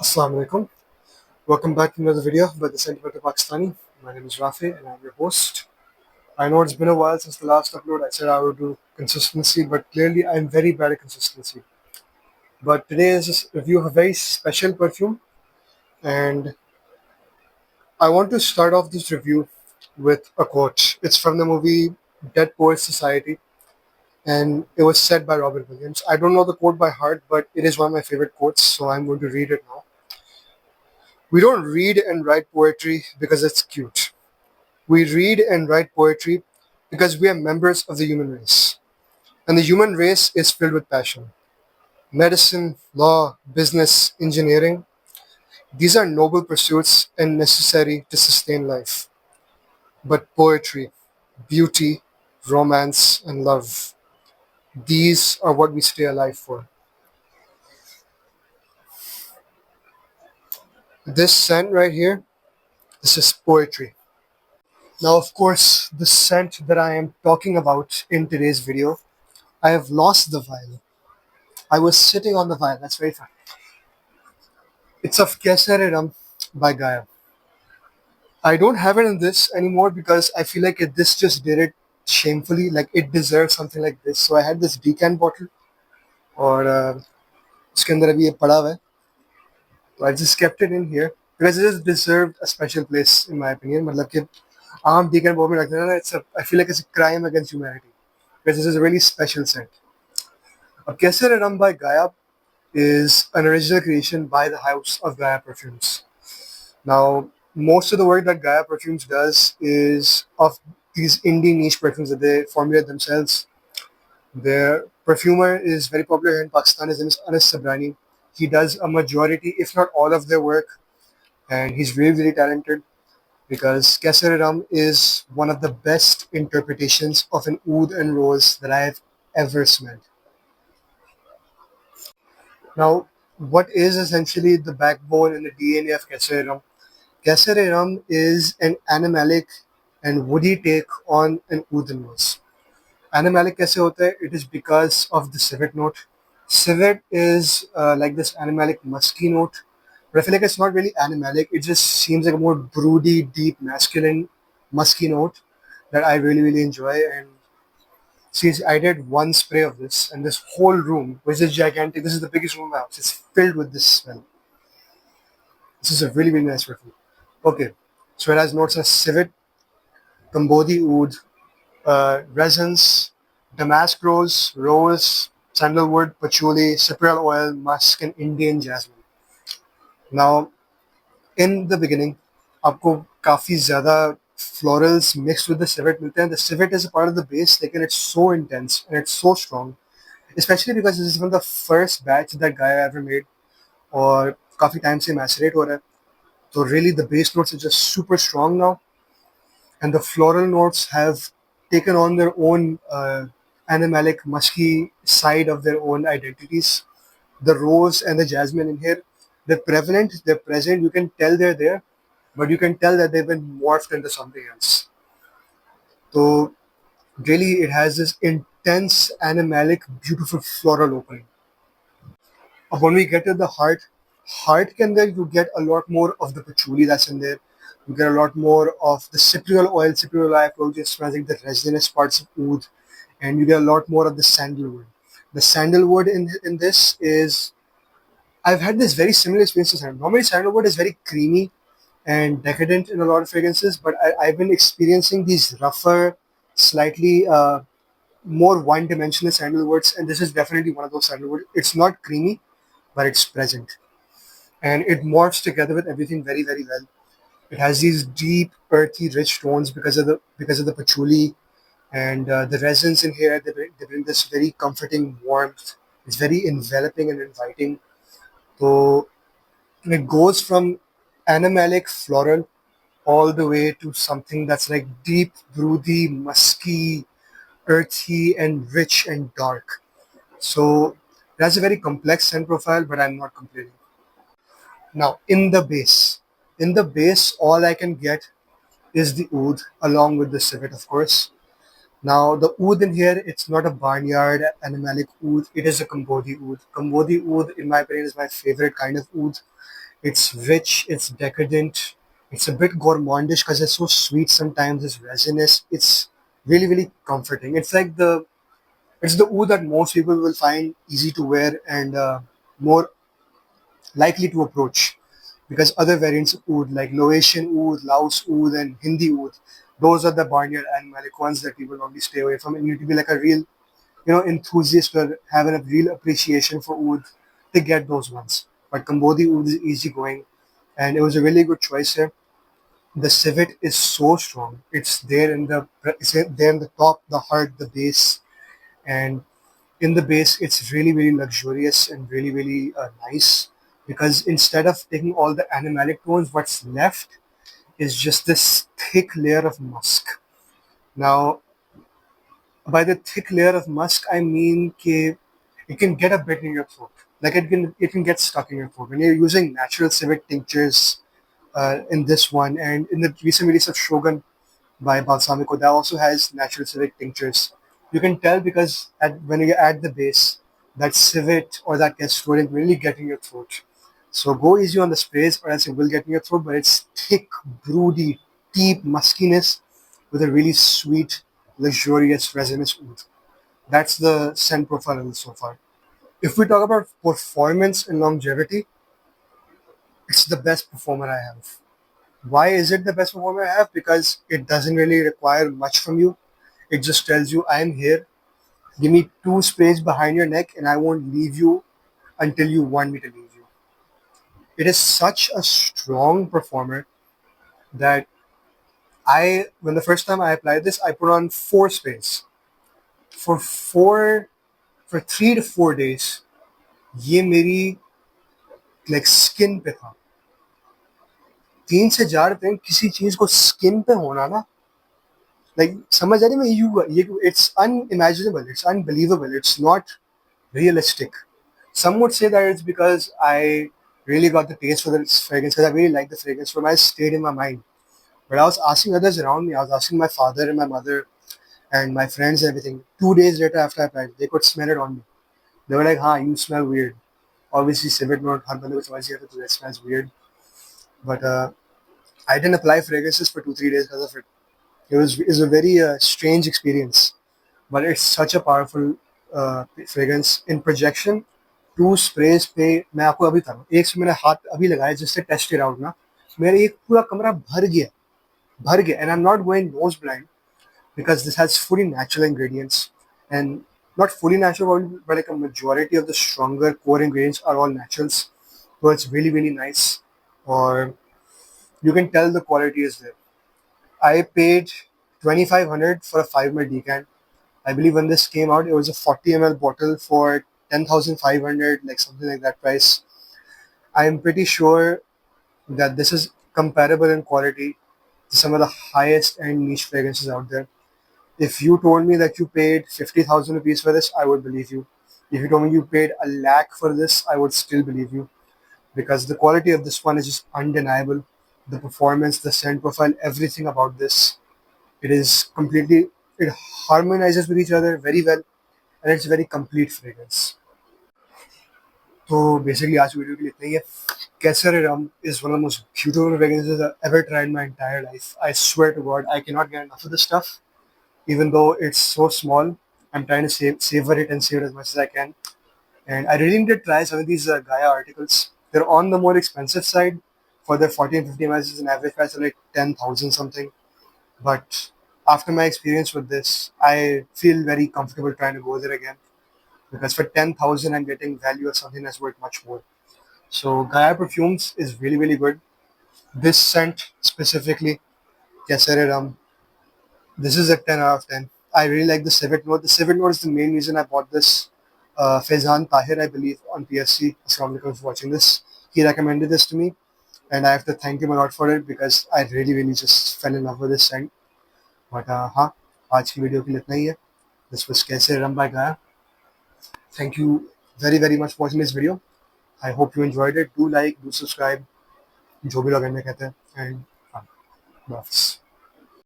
Assalamu alaikum. Welcome back to another video by the Sentimental Pakistani. My name is Rafi and I'm your host. I know it's been a while since the last upload. I said I would do consistency, but clearly I'm very bad at consistency. But today is a review of a very special perfume, and I want to start off this review with a quote. It's from the movie Dead Poets Society, and it was said by Robin Williams. I don't know the quote by heart, but it is one of my favorite quotes, so I'm going to read it now. We don't read and write poetry because it's cute. We read and write poetry because we are members of the human race. And the human race is filled with passion. Medicine, law, business, engineering, these are noble pursuits and necessary to sustain life. But poetry, beauty, romance, and love, these are what we stay alive for. This scent right here, this is poetry. Now, of course, the scent that I am talking about in today's video, I have lost the vial. I was sitting on the vial, that's very fun. It's of Kayser E Rum by Gaia. I don't have it in this anymore because I feel like this just did it shamefully. Like it deserves something like this. So I had this decant bottle और उसके अंदर अभी ये पड़ा हुआ है. So I just kept it in here because it just deserved a special place in my opinion. मतलब कि आम decant bottle में रखते हैं ना, I feel like it's a crime against humanity because this is a really special scent. Kayser E Rum by Gaia is an original creation by the House of Gaia Perfumes. Now, most of the work that Gaia Perfumes does is of these indie niche perfumes that they formulate themselves. Their perfumer is very popular here in Pakistan. His name is Anas Sabrani. He does a majority, if not all of their work, and he's really, really talented because Kayser E Rum is one of the best interpretations of an oud and rose that I have ever smelled. Now, what is essentially the backbone and the DNA of Kayser E Rum? Kayser E Rum is an animalic and woody take on an oud nose. Animalic कैसे होता है? It is because of the civet note. Civet is like this animalic musky note, but I feel like it's not really animalic. It just seems like a more broody, deep, masculine, musky note that I really, really enjoy. And see, I did one spray of this, and this whole room, which is gigantic, this is the biggest room in the house, it's filled with this smell. This is a really, really nice perfume. Okay, so it has notes of civet, Cambodi oud, resins, damask rose, sandalwood, patchouli, cypriol oil, musk, and Indian jasmine. Now, in the beginning, आपको काफी ज़्यादा florals mixed with the civet मिलते हैं. The civet is a part of the base, like, and it's so intense and it's so strong, especially because this is one of the first batch that Gaia ever made, और काफी time से macerate हो रहा है. So really, the base notes are just super strong now, and the floral notes have taken on their own animalic, musky side of their own identities. The rose and the jasmine in here, they're prevalent, they're present. You can tell they're there, but you can tell that they've been morphed into something else. So really, it has this intense animalic, beautiful floral opening. When we get to the heart can there you get a lot more of the patchouli that's in there. You get a lot more of the cypriol oil. Cypriol oil just smells like the resinous parts of oud, and you get a lot more of the sandalwood. The sandalwood in this is, I've had this very similar experience to sandalwood. Normally, sandalwood is very creamy and decadent in a lot of fragrances, but I've been experiencing these rougher, slightly more one-dimensional sandalwoods, and this is definitely one of those sandalwood. It's not creamy, but it's present, and it morphs together with everything very, very well. It has these deep, earthy, rich tones because of the patchouli and the resins in here. They bring this very comforting warmth. It's very enveloping and inviting. So it goes from animalic, floral, all the way to something that's like deep, broody, musky, earthy, and rich and dark. So it has a very complex scent profile, but I'm not complaining. Now, in the base, all I can get is the oud along with the civet, of course. Now, the oud in here, it's not a barnyard animalic oud. It is a Cambodi oud. Cambodi oud, in my opinion, is my favorite kind of oud. It's rich, it's decadent, it's a bit gourmandish because it's so sweet sometimes, it's resinous, it's really, really comforting. It's the oud that most people will find easy to wear and more likely to approach because other variants of oud like Laotian oud, Laos oud, and Hindi oud, those are the barnyard animalic ones that people normally stay away from. And you need to be like a real, enthusiast or having a real appreciation for oud to get those ones. But Kambodi oud is easygoing, and it was a really good choice here. The civet is so strong. It's there in the top, the heart, the base, and in the base, it's really, really luxurious and really, really nice because instead of taking all the animalic tones, what's left is just this thick layer of musk. Now, by the thick layer of musk, I mean it can get a bit in your throat. Like it can get stuck in your throat when you're using natural civet tinctures in this one, and in the recent release of Shogun by Balsamico that also has natural civet tinctures. You can tell because when you add the base, that civet or that gets wouldn't really get in your throat. So go easy on the sprays, or else it will get in your throat. But it's thick, broody, deep muskiness with a really sweet, luxurious, resinous oud. That's the scent profile of it so far. If we talk about performance and longevity, it's the best performer I have. Why is it the best performer I have? Because it doesn't really require much from you. It just tells you, I'm here. Give me two sprays behind your neck, and I won't leave you until you want me to leave you. It is such a strong performer that when the first time I applied this, I put on four sprays. For four, for 3 to 4 days, ये मेरी like skin पे था. 3 से 4 दिन किसी चीज को skin पे होना ना, like समझ आ रही मैं ये it's unimaginable, it's unbelievable, it's not realistic. Some would say that it's because I really got the taste for this fragrance because I really like the fragrance from I stayed in my mind. But I was asking others around me, I was asking my father and my mother and my friends and everything. 2 days later after I applied, they could smell it on me. They were like, "Ha, you smell weird." Obviously, civet note, हर बंदे को समझ गया था, that smells weird. But I didn't apply fragrances for 2 3 days because of it. It was a very strange experience. But it's such a powerful fragrance in projection. Two sprays पे मैं आपको अभी था एक से मैंने हाथ अभी लगाया जिससे टेस्ट इट आउट ना मेरा एक पूरा कमरा भर गया and I am not going nose blind because this has fully natural ingredients and not fully natural but like a majority of the stronger core ingredients are all naturals, so it's really really nice. Or you can tell the quality is there. I paid 2500 for a 5 ml decant. I believe when this came out, it was a 40 ml bottle for 10,500, like something like that price. I am pretty sure that this is comparable in quality to some of the highest end niche fragrances out there. If you told me that you paid 50,000 rupees for this, I would believe you. If you told me you paid a lakh for this, I would still believe you because the quality of this one is just undeniable. The performance, the scent profile, everything about this, it harmonizes with each other very well and it's a very complete fragrance. तो basically आज video के लिए इतना ही है. Kayser E Rum is one of the most beautiful fragrances I've ever tried in my entire life. I swear to God, I cannot get enough of this stuff. Even though it's so small, I'm trying to savor it and save it as much as I can. And I really need to try some of these Gaia articles. They're on the more expensive side. For their 40 and 50 ml, an average price of like 10,000 something. But after my experience with this, I feel very comfortable trying to go there again. Because for 10,000, I'm getting value of something that's worth much more. So Gaia Perfumes is really, really good. This scent specifically, Kayser E Rum, this is a 10 out of 10. I really like the civet note. The civet note is the main reason I bought this. Faizan Tahir, I believe, on PSC. Assalamu alaikum for watching this. He recommended this to me, and I have to thank him a lot for it because I really, really just fell in love with this scent. But हाँ, आज की video के लिए इतना ही है. This was Kayser E Rum by Gaia. Thank you very, very much for watching this video. I hope you enjoyed it. Do like, do subscribe, जो भी लोग कहते हैं, and bye.